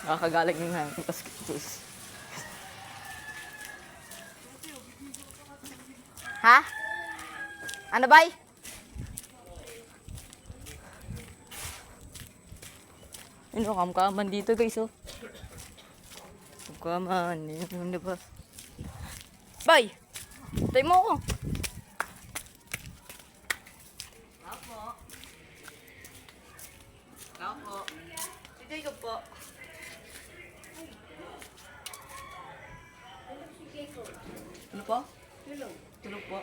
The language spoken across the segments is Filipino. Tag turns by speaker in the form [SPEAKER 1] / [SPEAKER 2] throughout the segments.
[SPEAKER 1] Nakakagaling ng hangin. Paskus. Ha? Ano bay? Ano kamkaman dito guys oh. Kamkaman. Ano ba? Bay! Tayo mo ako. Ako. Ako. Si Jacob po. Ano po? Tulog. Tulog po.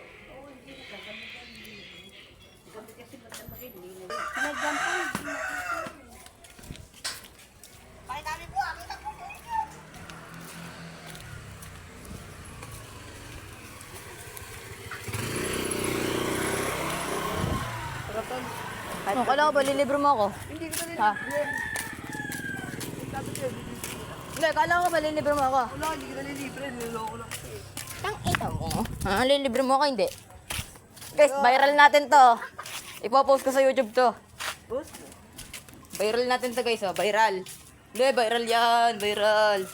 [SPEAKER 1] Ano, kala ko ba lilibre mo ako?
[SPEAKER 2] Hindi ko na
[SPEAKER 1] Ha? Hindi, kala ko ba lilibre mo ako?
[SPEAKER 2] Wala, hindi kita nilibre. Niloloko lang kasi.
[SPEAKER 1] Tang ito mo. Ah, lilibre mo ako, hindi. Guys, viral natin to. Ipopost ko sa YouTube to.
[SPEAKER 2] Boss?
[SPEAKER 1] Viral natin to guys, oh. Viral. Hindi, viral yan. Viral.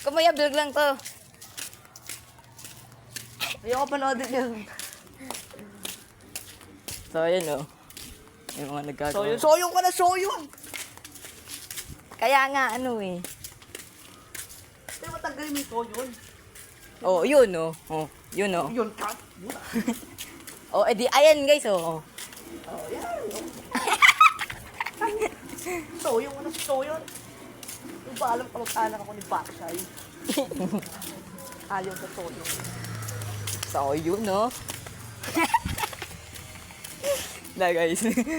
[SPEAKER 1] Kumaya, vlog lang to.
[SPEAKER 2] Ayoko panoodin yun.
[SPEAKER 1] So, ayan oh. Yung mga nagkagawa.
[SPEAKER 2] Soyong ka na, soyong!
[SPEAKER 1] Kaya nga, ano eh.
[SPEAKER 2] Hindi mo tanggalin mo yung soyong.
[SPEAKER 1] Oh, yun oh. Oh, yun oh.
[SPEAKER 2] Yun ka.
[SPEAKER 1] Oh, edi, ayan guys oh.
[SPEAKER 2] Oh, yan. Soyong ka na, soyong. Yung ba alam kamag-anak ako ni Bakshay? Ayaw sa soyong.
[SPEAKER 1] So, yun no. Na guys,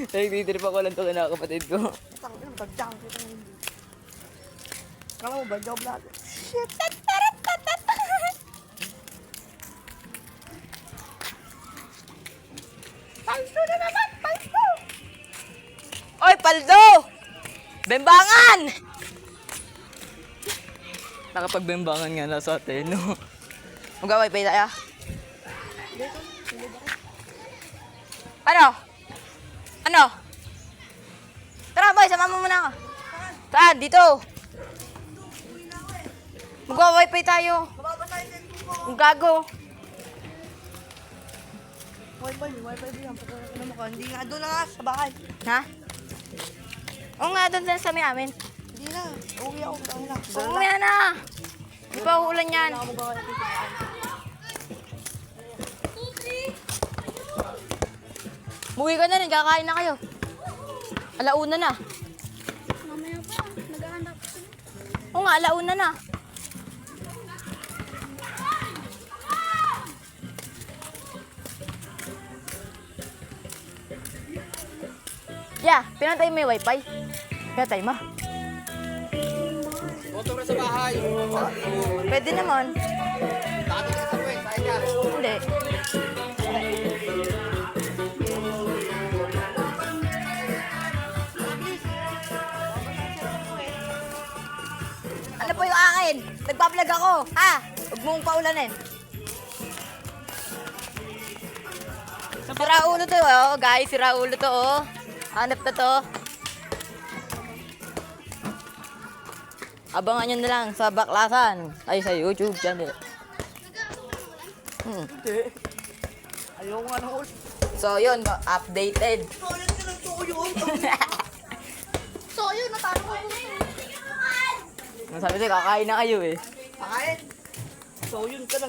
[SPEAKER 1] nagtitrip ako lang to na kapatid ko.
[SPEAKER 2] Tanggalin mo, tagdang kita ng hindi. Kala mo ba, job natin? Shit! Paldo na naman! Paldo!
[SPEAKER 1] Oy, Paldo! Bembangan! Nakapagbembangan nga na sa atin, no? Mag-wifi tayo. Ano? Ano? Tara, boy, sama mo muna ako. Saan? Dito. Mag-wifi tayo.
[SPEAKER 2] Mababasa yung cellphone ko!
[SPEAKER 1] Ang gago.
[SPEAKER 2] Wifi, may wifi din. Pagkakita mo ka. Hindi nga doon na nga sa bahay.
[SPEAKER 1] Ha? Oo nga, doon sa may amin.
[SPEAKER 2] Hindi na. Uwi ako. Tama na.
[SPEAKER 1] Oo nga na. Di pa ulan yan.
[SPEAKER 2] Wala ako mag-wifi sa bahay.
[SPEAKER 1] Muwi ka na rin, kakain na kayo. Alauna na.
[SPEAKER 3] Mamaya pa, naghahanap.
[SPEAKER 1] Oo nga, alauna na. Yeah, pinatay mo yung wifi. Pinatay mo.
[SPEAKER 4] Motor sa bahay.
[SPEAKER 1] Pwede naman.
[SPEAKER 4] Dati ka sa kwet, tayo ka.
[SPEAKER 1] Hindi. Ano po yung akin? Nagpa-vlog ako, ha? Huwag mong paulanin. Sira ulo to, oh. Guys, sira ulo to, oh. Hanap na to. Abangan nyo na lang sa Baklasan. Ay, sa YouTube channel.
[SPEAKER 2] Hindi. Ayaw nga na ulit.
[SPEAKER 1] So, yun. Updated.
[SPEAKER 2] Soyong ka ng soyong!
[SPEAKER 3] So, yun, natalo ko.
[SPEAKER 1] Sabi ko, kakain na kayo eh.
[SPEAKER 2] Pakain! Soyong ka na.